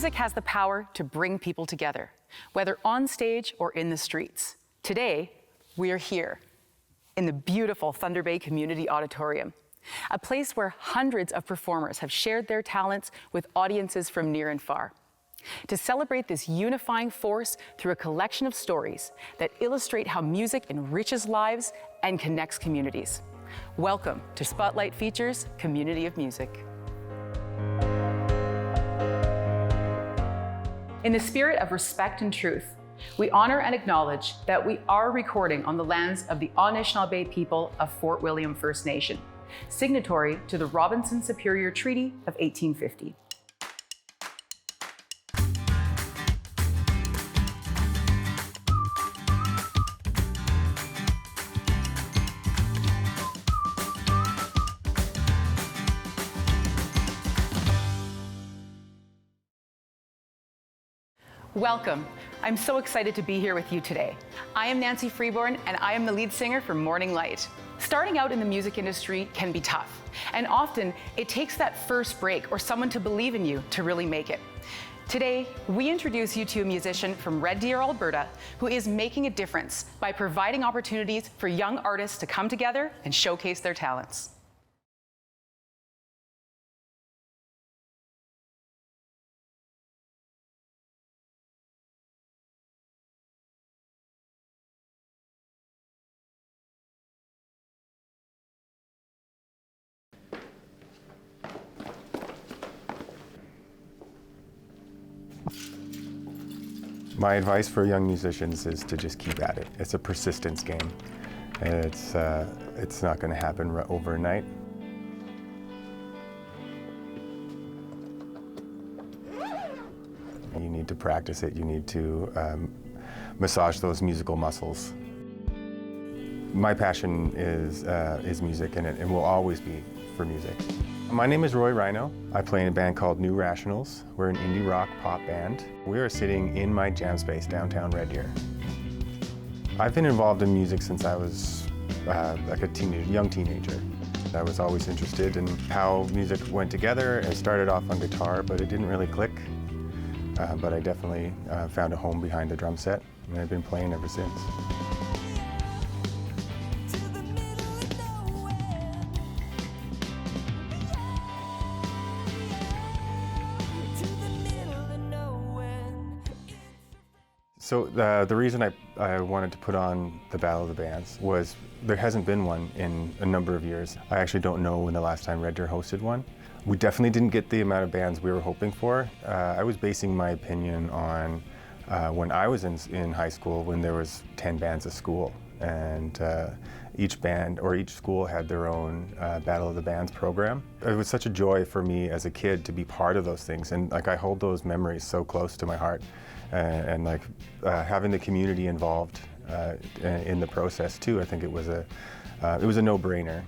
Music has the power to bring people together, whether on stage or in the streets. Today, we are here in the beautiful Thunder Bay Community Auditorium, a place where hundreds of performers have shared their talents with audiences from near and far, to celebrate this unifying force through a collection of stories that illustrate how music enriches lives and connects communities. Welcome to Spotlight Features Community of Music. In the spirit of respect and truth, we honor and acknowledge that we are recording on the lands of the Anishinaabe people of Fort William First Nation, signatory to the Robinson Superior Treaty of 1850. Welcome. I'm so excited to be here with you today. I am Nancy Freeborn, and I am the lead singer for Morning Light. Starting out in the music industry can be tough, and often it takes that first break or someone to believe in you to really make it. Today, we introduce you to a musician from Red Deer, Alberta, who is making a difference by providing opportunities for young artists to come together and showcase their talents. My advice for young musicians is to just keep at it. It's a persistence game. It's not going to happen overnight. You need to practice it. You need to massage those musical muscles. My passion is music, and it will always be for music. My name is Roy Rhino. I play in a band called New Rationals. We're an indie rock pop band. We are sitting in my jam space downtown Red Deer. I've been involved in music since I was like a young teenager. I was always interested in how music went together. I started off on guitar, but it didn't really click. But I definitely found a home behind the drum set, and I've been playing ever since. So the reason I wanted to put on the Battle of the Bands was there hasn't been one in a number of years. I actually don't know when the last time Red Deer hosted one. We definitely didn't get the amount of bands we were hoping for. I was basing my opinion on when I was in high school, when there was 10 bands a school, and each band or each school had their own Battle of the Bands program. It was such a joy for me as a kid to be part of those things, and like I hold those memories so close to my heart. And like having the community involved in the process too, I think it was a no-brainer.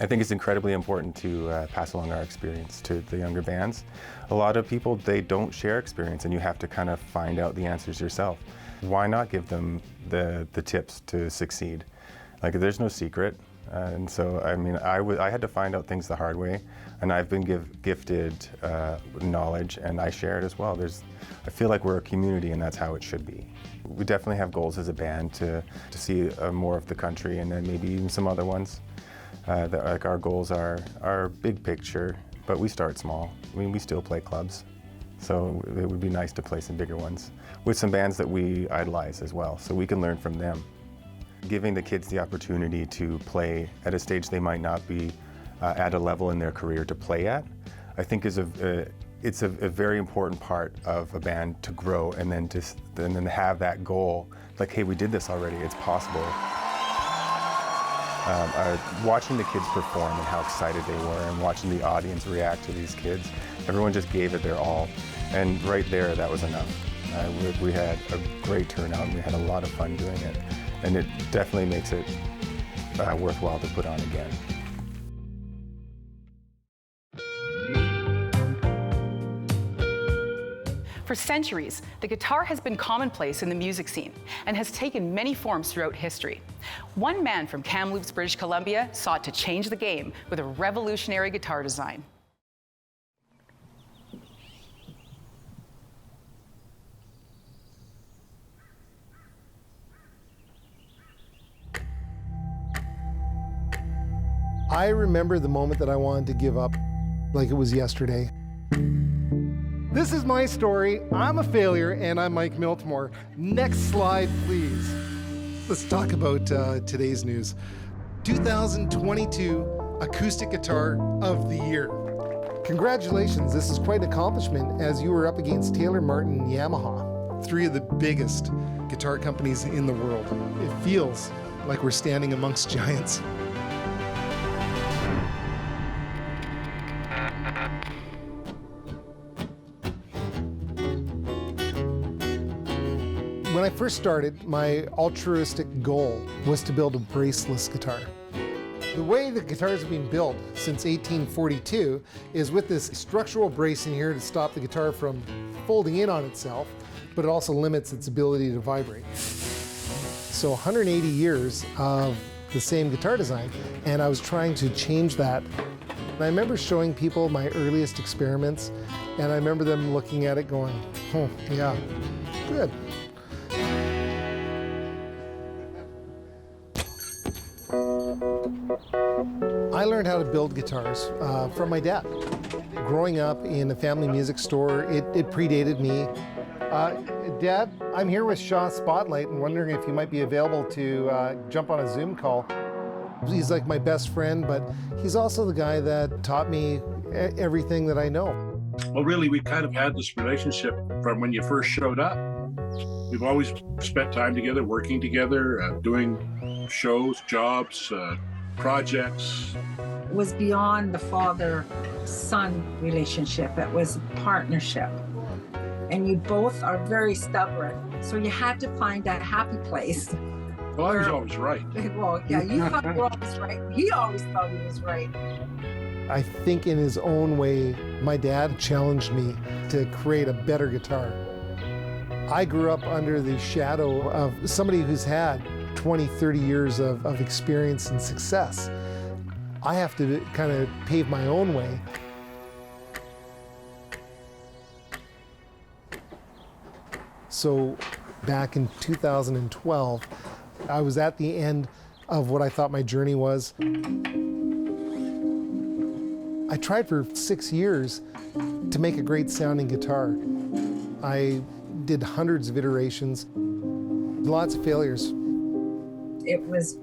I think it's incredibly important to pass along our experience to the younger bands. A lot of people, they don't share experience, and you have to kind of find out the answers yourself. Why not give them the tips to succeed? Like, there's no secret. And so, I mean, I had to find out things the hard way, and I've been gifted knowledge, and I share it as well. I feel like we're a community, and that's how it should be. We definitely have goals as a band to see more of the country, and then maybe even some other ones. Like our goals are big picture, but we start small. I mean, we still play clubs, so it would be nice to play some bigger ones with some bands that we idolize as well, so we can learn from them. Giving the kids the opportunity to play at a stage they might not be at a level in their career to play at, I think is it's a very important part of a band to grow, and then have that goal, like, hey, we did this already, it's possible. Watching the kids perform and how excited they were, and watching the audience react to these kids, everyone just gave it their all, and right there, that was enough. We had a great turnout, and we had a lot of fun doing it. And it definitely makes it worthwhile to put on again. For centuries, the guitar has been commonplace in the music scene and has taken many forms throughout history. One man from Kamloops, British Columbia, sought to change the game with a revolutionary guitar design. I remember the moment that I wanted to give up like it was yesterday. This is my story. I'm a failure, and I'm Mike Miltmore. Next slide, please. Let's talk about today's news. 2022 Acoustic Guitar of the Year. Congratulations, this is quite an accomplishment as you were up against Taylor Martin and Yamaha, three of the biggest guitar companies in the world. It feels like we're standing amongst giants. When I first started, my altruistic goal was to build a braceless guitar. The way the guitars have been built since 1842 is with this structural bracing here to stop the guitar from folding in on itself, but it also limits its ability to vibrate. So 180 years of the same guitar design, and I was trying to change that. And I remember showing people my earliest experiments, and I remember them looking at it going, yeah, good. I learned how to build guitars from my dad. Growing up in a family music store, it predated me. Dad, I'm here with Shaw Spotlight and wondering if you might be available to jump on a Zoom call. He's like my best friend, but he's also the guy that taught me everything that I know. Well, really, we kind of had this relationship from when you first showed up. We've always spent time together, working together, doing shows, jobs, projects. It was beyond the father-son relationship. It was a partnership. And you both are very stubborn. So you had to find that happy place. Well, I was always right. Well, yeah, you thought you were always right. He always thought he was right. I think in his own way, my dad challenged me to create a better guitar. I grew up under the shadow of somebody who's had 20, 30 years of experience and success. I have to kind of pave my own way. So back in 2012, I was at the end of what I thought my journey was. I tried for 6 years to make a great sounding guitar. I did hundreds of iterations, lots of failures. It was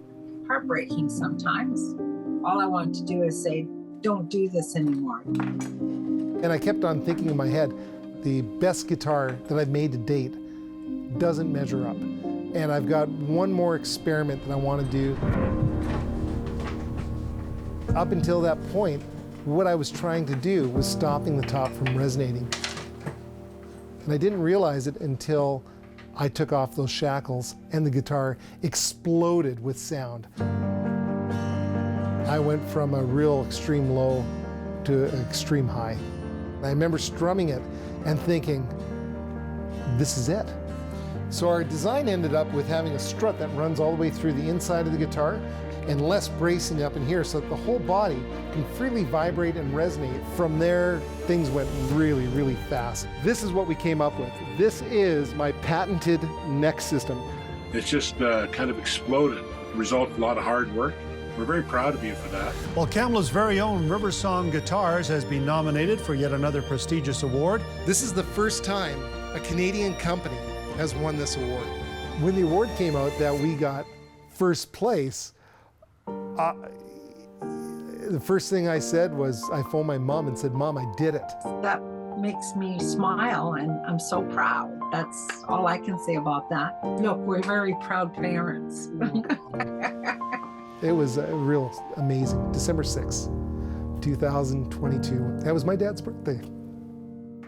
heartbreaking sometimes. All I wanted to do is say, don't do this anymore. And I kept on thinking in my head, the best guitar that I've made to date doesn't measure up. And I've got one more experiment that I want to do. Up until that point, what I was trying to do was stopping the top from resonating. And I didn't realize it until I took off those shackles and the guitar exploded with sound. I went from a real extreme low to an extreme high. I remember strumming it and thinking, this is it. So our design ended up with having a strut that runs all the way through the inside of the guitar and less bracing up in here so that the whole body can freely vibrate and resonate. From there, things went really, really fast. This is what we came up with. This is my patented neck system. It's just kind of exploded. The result of a lot of hard work. We're very proud of you for that. Well, Kamloops' very own Riversong Guitars has been nominated for yet another prestigious award. This is the first time a Canadian company has won this award. When the award came out that we got first place, the first thing I said was, I phoned my mom and said, Mom, I did it. That makes me smile, and I'm so proud. That's all I can say about that. Look, we're very proud parents. It was real amazing. December 6th, 2022. That was my dad's birthday.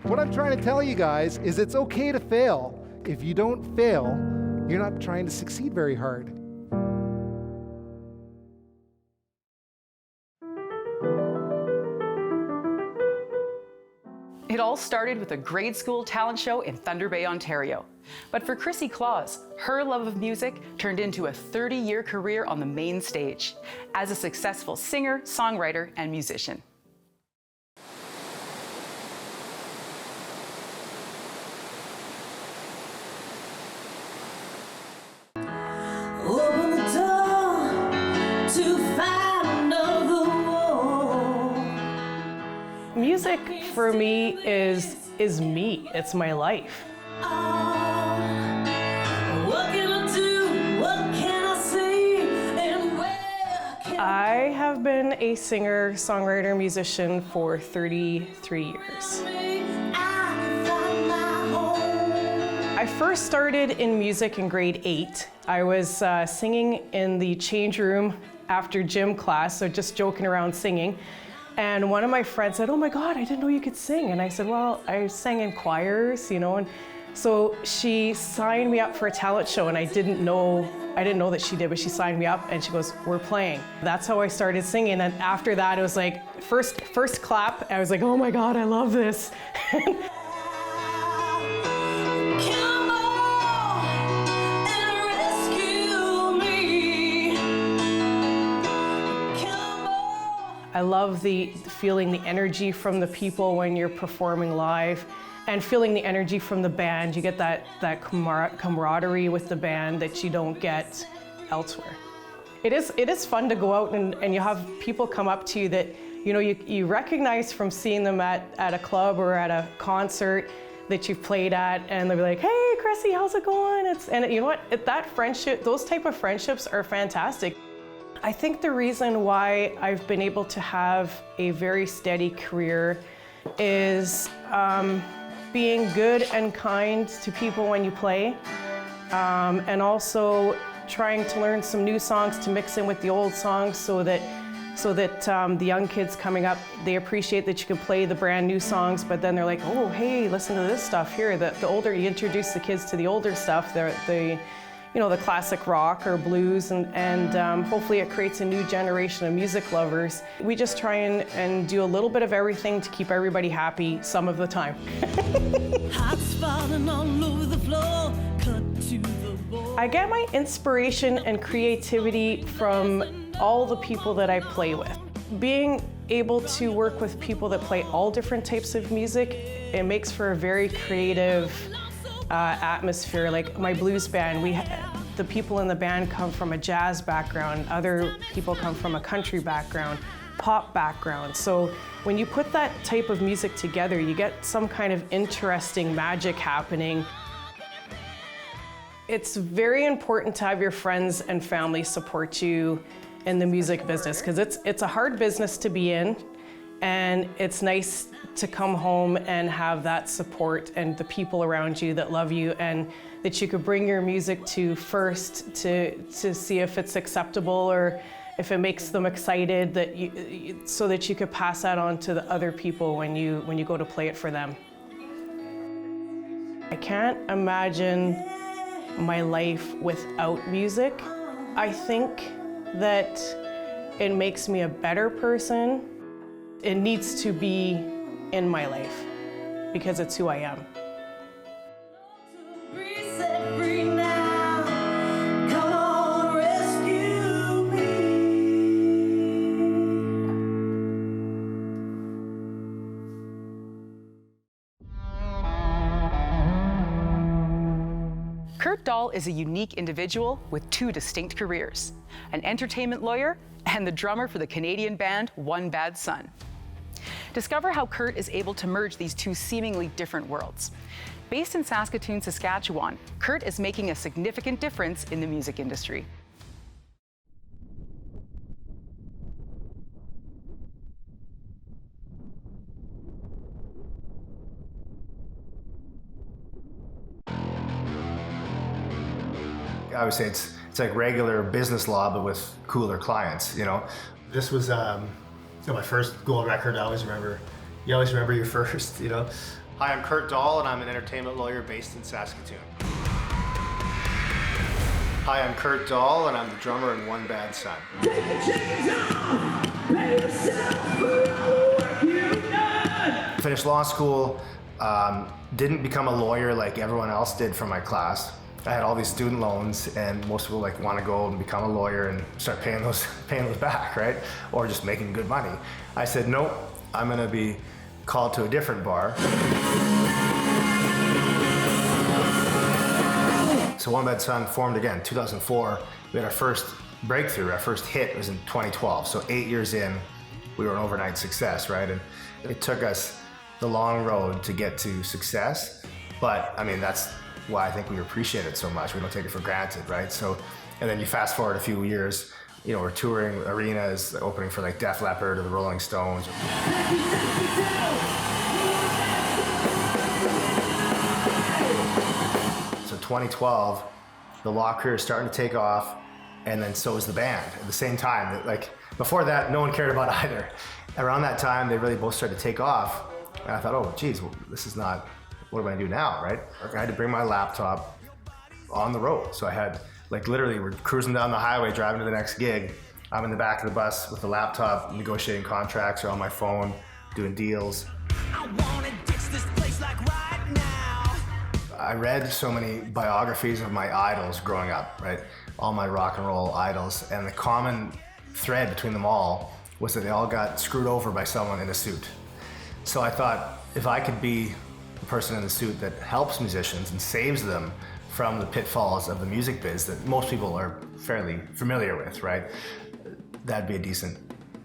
What I'm trying to tell you guys is it's okay to fail. If you don't fail, you're not trying to succeed very hard. It all started with a grade school talent show in Thunder Bay, Ontario. But for Chrissy Claus, her love of music turned into a 30-year career on the main stage as a successful singer, songwriter, and musician. Open the door to find another for me is me. It's my life. I have been a singer, songwriter, musician for 33 years. I first started in music in grade 8. I was singing in the change room after gym class, so just joking around singing. And one of my friends said, "Oh my God, I didn't know you could sing." And I said, "Well, I sang in choirs, you know." And so she signed me up for a talent show, and I didn't know that she did, but she signed me up and she goes, "We're playing." That's how I started singing. And after that, it was like, first clap, I was like, "Oh my God, I love this." I love feeling the energy from the people when you're performing live, and feeling the energy from the band. You get that camaraderie with the band that you don't get elsewhere. It is fun to go out and you have people come up to you that you recognize from seeing them at a club or at a concert that you've played at, and they'll be like, "Hey, Cressy, how's it going?" And you know what? That friendship, those type of friendships are fantastic. I think the reason why I've been able to have a very steady career is being good and kind to people when you play, and also trying to learn some new songs to mix in with the old songs so that the young kids coming up, they appreciate that you can play the brand new songs, but then they're like, "Oh, hey, listen to this stuff here." The older you introduce the kids to the older stuff, the classic rock or blues, and hopefully it creates a new generation of music lovers. We just try and do a little bit of everything to keep everybody happy some of the time. I get my inspiration and creativity from all the people that I play with. Being able to work with people that play all different types of music, it makes for a very creative atmosphere. Like my blues band, the people in the band come from a jazz background, other people come from a country background, pop background. So when you put that type of music together, you get some kind of interesting magic happening. It's very important to have your friends and family support you in the music business, because it's a hard business to be in. And it's nice to come home and have that support and the people around you that love you, and that you could bring your music to first to see if it's acceptable or if it makes them excited, so that you could pass that on to the other people when you go to play it for them. I can't imagine my life without music. I think that it makes me a better person. It needs to be in my life because it's who I am. Kurt Dahl is a unique individual with two distinct careers, an entertainment lawyer and the drummer for the Canadian band One Bad Son. Discover how Kurt is able to merge these two seemingly different worlds. Based in Saskatoon, Saskatchewan, Kurt is making a significant difference in the music industry. I would say it's like regular business law, but with cooler clients, you know. This was my first gold record. You always remember your first, you know. Hi, I'm Kurt Dahl, and I'm an entertainment lawyer based in Saskatoon. Hi, I'm Kurt Dahl, and I'm the drummer in One Bad Son. Finished law school, didn't become a lawyer like everyone else did from my class. I had all these student loans, and most people want to go and become a lawyer and start paying those back, right? Or just making good money. I said, nope, I'm going to be called to a different bar. So One Bad Son formed again, 2004. We had our first breakthrough, our first hit was in 2012. So 8 years in, we were an overnight success, right? And it took us the long road to get to success. But I mean, that's why I think we appreciate it so much. We don't take it for granted, right? So, and then you fast forward a few years, you know, we're touring arenas, opening for like Def Leppard or the Rolling Stones. So 2012, the law career is starting to take off, and then so is the band at the same time. Like before that, no one cared about either. Around that time, they really both started to take off, and I thought, oh, geez, well, this is not, what am I gonna do now, right? I had to bring my laptop on the road. So I had, like literally, we're cruising down the highway, driving to the next gig. I'm in the back of the bus with the laptop, negotiating contracts, or on my phone, doing deals. I wanna ditch this place like right now. I read so many biographies of my idols growing up, right? All my rock and roll idols, and the common thread between them all was that they all got screwed over by someone in a suit. So I thought, if I could be the person in the suit that helps musicians and saves them from the pitfalls of the music biz that most people are fairly familiar with, right? That'd be a decent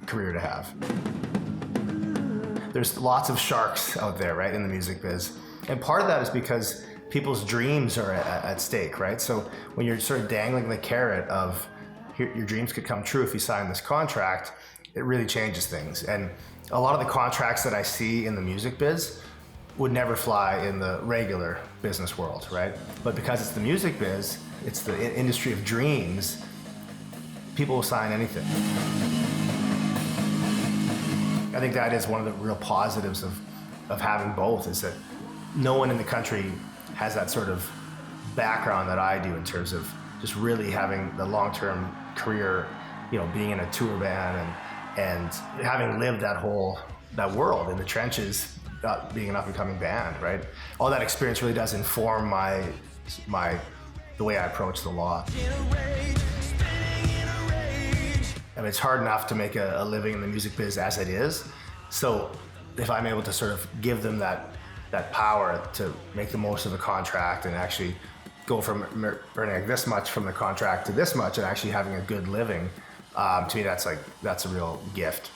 career to have. There's lots of sharks out there, right, in the music biz. And part of that is because people's dreams are at stake, right? So when you're sort of dangling the carrot of your dreams could come true if you sign this contract, it really changes things. And a lot of the contracts that I see in the music biz would never fly in the regular business world, right? But because it's the music biz, it's the industry of dreams, people will sign anything. I think that is one of the real positives of having both, is that no one in the country has that sort of background that I do in terms of just really having the long-term career, you know, being in a tour band and having lived that world in the trenches, being an up-and-coming band, right? All that experience really does inform the way I approach the law. I mean, it's hard enough to make a living in the music biz as it is. So if I'm able to sort of give them that power to make the most of a contract and actually go from earning this much from the contract to this much and actually having a good living, to me that's a real gift.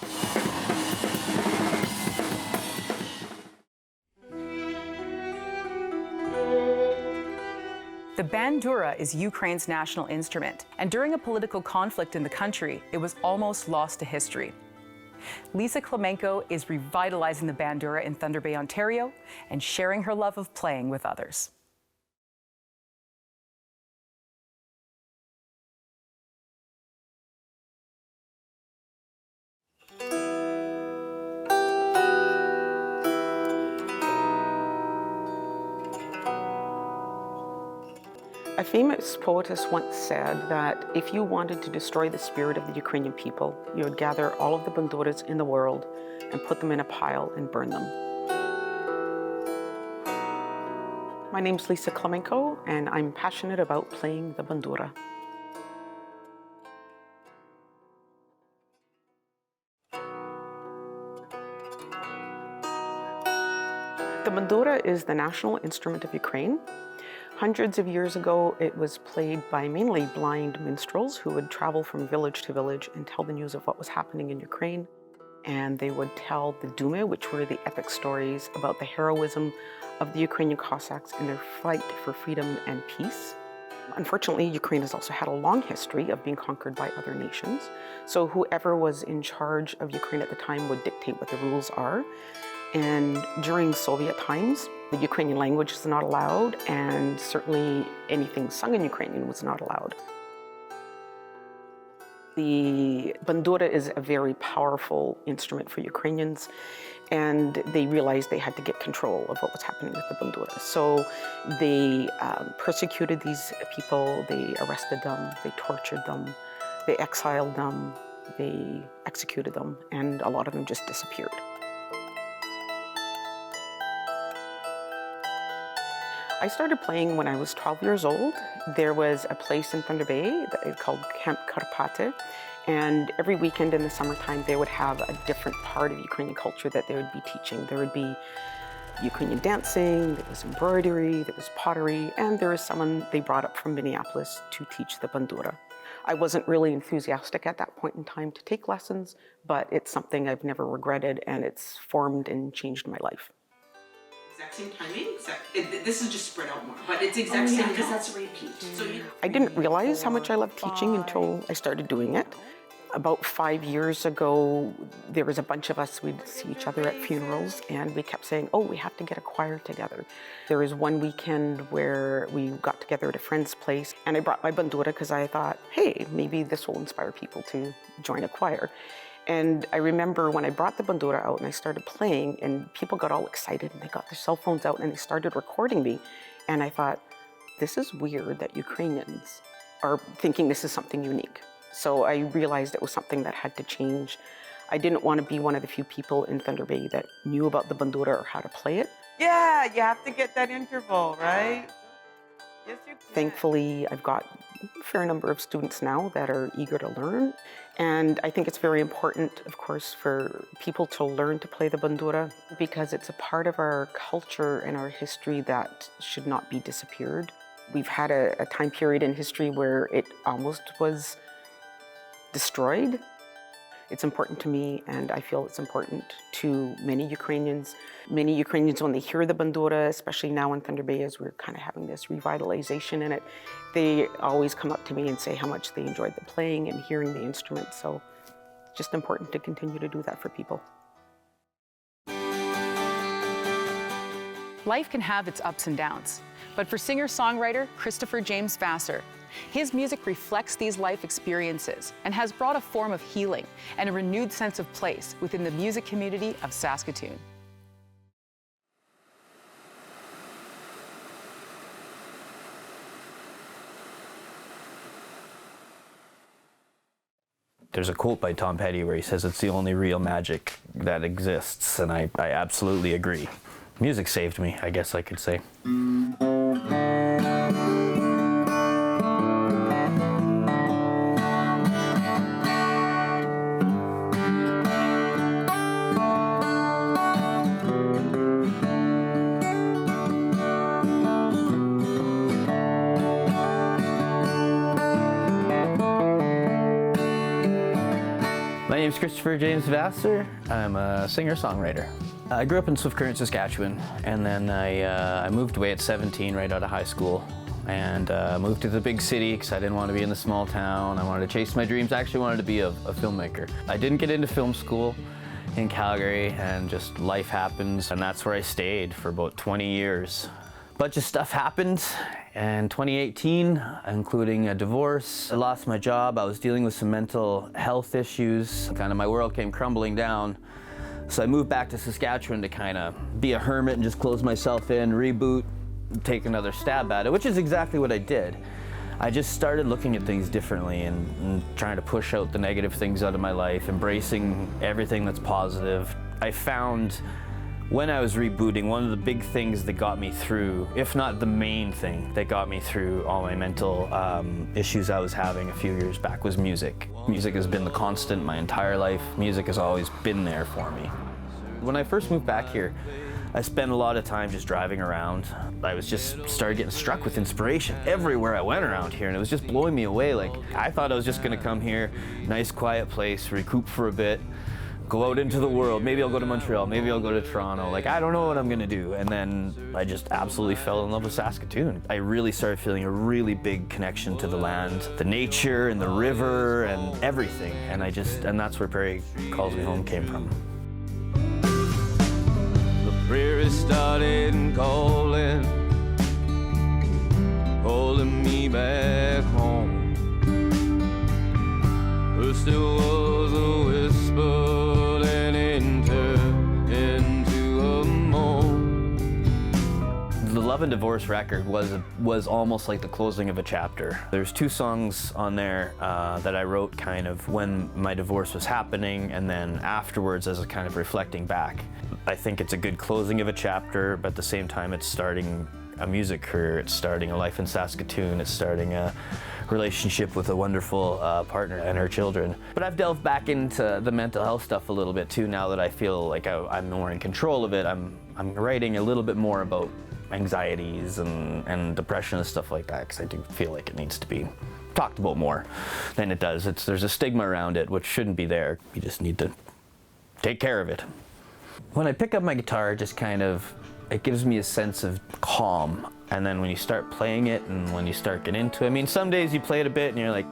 The bandura is Ukraine's national instrument, and during a political conflict in the country, it was almost lost to history. Lisa Klemenko is revitalizing the bandura in Thunder Bay, Ontario, and sharing her love of playing with others. A famous poetess once said that if you wanted to destroy the spirit of the Ukrainian people, you would gather all of the banduras in the world and put them in a pile and burn them. My name's Lisa Klemenko, and I'm passionate about playing the bandura. The bandura is the national instrument of Ukraine. Hundreds of years ago, it was played by mainly blind minstrels who would travel from village to village and tell the news of what was happening in Ukraine. And they would tell the Dumy, which were the epic stories about the heroism of the Ukrainian Cossacks in their fight for freedom and peace. Unfortunately, Ukraine has also had a long history of being conquered by other nations. So whoever was in charge of Ukraine at the time would dictate what the rules are. And during Soviet times, the Ukrainian language is not allowed, and certainly anything sung in Ukrainian was not allowed. The bandura is a very powerful instrument for Ukrainians, and they realized they had to get control of what was happening with the bandura. So they persecuted these people, they arrested them, they tortured them, they exiled them, they executed them, and a lot of them just disappeared. I started playing when I was 12 years old. There was a place in Thunder Bay called Camp Karpate, and every weekend in the summertime they would have a different part of Ukrainian culture that they would be teaching. There would be Ukrainian dancing, there was embroidery, there was pottery, and there was someone they brought up from Minneapolis to teach the bandura. I wasn't really enthusiastic at that point in time to take lessons, but it's something I've never regretted, and it's formed and changed my life. exact same timing. This is just spread out more, but it's exact same because that's a repeat. I didn't realize how much I loved teaching until I started doing it. About 5 years ago, there was a bunch of us, we'd see each other at funerals, and we kept saying, oh, we have to get a choir together. There was one weekend where we got together at a friend's place, and I brought my bandura because I thought, hey, maybe this will inspire people to join a choir. And I remember when I brought the bandura out and I started playing, and people got all excited, and they got their cell phones out and they started recording me. And I thought, this is weird that Ukrainians are thinking this is something unique. So I realized it was something that had to change. I didn't want to be one of the few people in Thunder Bay that knew about the bandura or how to play it. Yeah, you have to get that interval, right? Yes, you can. Thankfully, I've got a fair number of students now that are eager to learn. And I think it's very important, of course, for people to learn to play the bandura because it's a part of our culture and our history that should not be disappeared. We've had a time period in history where it almost was destroyed. It's important to me, and I feel it's important to many Ukrainians. Many Ukrainians, when they hear the bandura, especially now in Thunder Bay, as we're kind of having this revitalization in it, they always come up to me and say how much they enjoyed the playing and hearing the instrument. So it's just important to continue to do that for people. Life can have its ups and downs, but for singer-songwriter Christopher James Vassar, his music reflects these life experiences and has brought a form of healing and a renewed sense of place within the music community of Saskatoon. There's a quote by Tom Petty where he says it's the only real magic that exists, and I absolutely agree. Music saved me, I guess I could say. My name's Christopher James Vassar. I'm a singer-songwriter. I grew up in Swift Current, Saskatchewan, and then I moved away at 17 right out of high school and moved to the big city because I didn't want to be in the small town. I wanted to chase my dreams. I actually wanted to be a filmmaker. I didn't get into film school in Calgary, and just life happens, and that's where I stayed for about 20 years. A bunch of stuff happened in 2018, including a divorce. I lost my job. I was dealing with some mental health issues. Kind of my world came crumbling down. So I moved back to Saskatchewan to kind of be a hermit and just close myself in, reboot, take another stab at it, which is exactly what I did. I just started looking at things differently and trying to push out the negative things out of my life, embracing everything that's positive. I found when I was rebooting, one of the big things that got me through, if not the main thing that got me through all my mental issues I was having a few years back, was music. Music has been the constant my entire life. Music has always been there for me. When I first moved back here, I spent a lot of time just driving around. I was just started getting struck with inspiration everywhere I went around here, and it was just blowing me away. Like, I thought I was just gonna come here, nice quiet place, recoup for a bit, go out into the world. Maybe I'll go to Montreal, maybe I'll go to Toronto. Like, I don't know what I'm gonna do. And then I just absolutely fell in love with Saskatoon. I really started feeling a really big connection to the land, the nature and the river and everything. And that's where Prairie Calls Me Home came from. The prairie started calling, holding me back home. First it was a whisper, the Love and Divorce record was almost like the closing of a chapter. There's 2 songs on there that I wrote kind of when my divorce was happening, and then afterwards as a kind of reflecting back. I think it's a good closing of a chapter, but at the same time it's starting a music career, it's starting a life in Saskatoon, it's starting a relationship with a wonderful partner and her children. But I've delved back into the mental health stuff a little bit too, now that I feel like I'm more in control of it. I'm writing a little bit more about anxieties and depression and stuff like that, because I do feel like it needs to be talked about more than it does. There's a stigma around it, which shouldn't be there. You just need to take care of it. When I pick up my guitar, just kind of it gives me a sense of calm. And then when you start playing it and when you start getting into it, I mean, some days you play it a bit and you're like,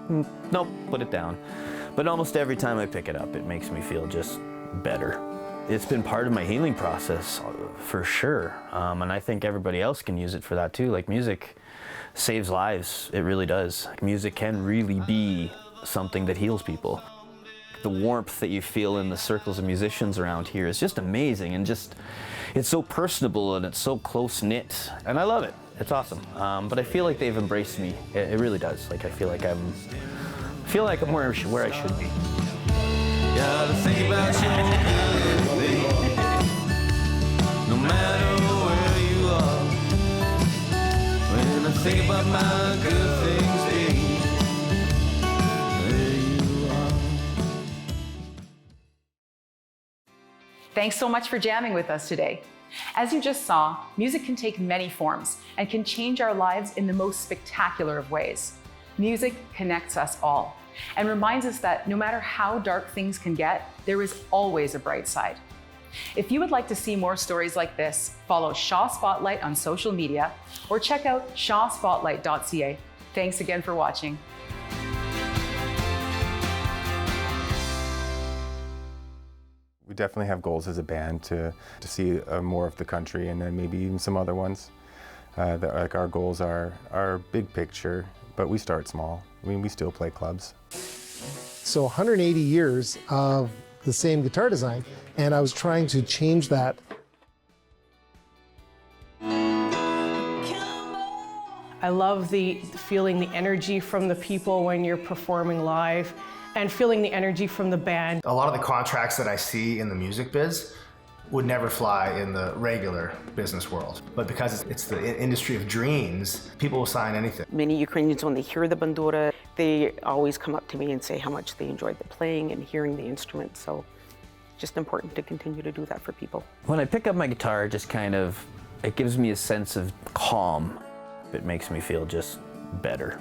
nope, put it down. But almost every time I pick it up, it makes me feel just better. It's been part of my healing process for sure. And I think everybody else can use it for that too. Like, music saves lives, it really does. Music can really be something that heals people. The warmth that you feel in the circles of musicians around here is just amazing, and just, it's so personable and it's so close-knit, and I love it. It's awesome. But I feel like they've embraced me. It really does. Like, I feel like I'm where I should be. Gotta think about your good thing, no matter where you are. When I think about my good things, babe, there you are. Thanks so much for jamming with us today. As you just saw, music can take many forms and can change our lives in the most spectacular of ways. Music connects us all and reminds us that no matter how dark things can get, there is always a bright side. If you would like to see more stories like this, follow Shaw Spotlight on social media or check out shawspotlight.ca. Thanks again for watching. We definitely have goals as a band to see more of the country, and then maybe even some other ones. Like, our goals are big picture, but we start small. I mean, we still play clubs. So 180 years of the same guitar design, and I was trying to change that. I love feeling the energy from the people when you're performing live, and feeling the energy from the band. A lot of the contracts that I see in the music biz would never fly in the regular business world. But because it's the industry of dreams, people will sign anything. Many Ukrainians, when they hear the bandura, they always come up to me and say how much they enjoyed the playing and hearing the instrument. So it's just important to continue to do that for people. When I pick up my guitar, it gives me a sense of calm. It makes me feel just better.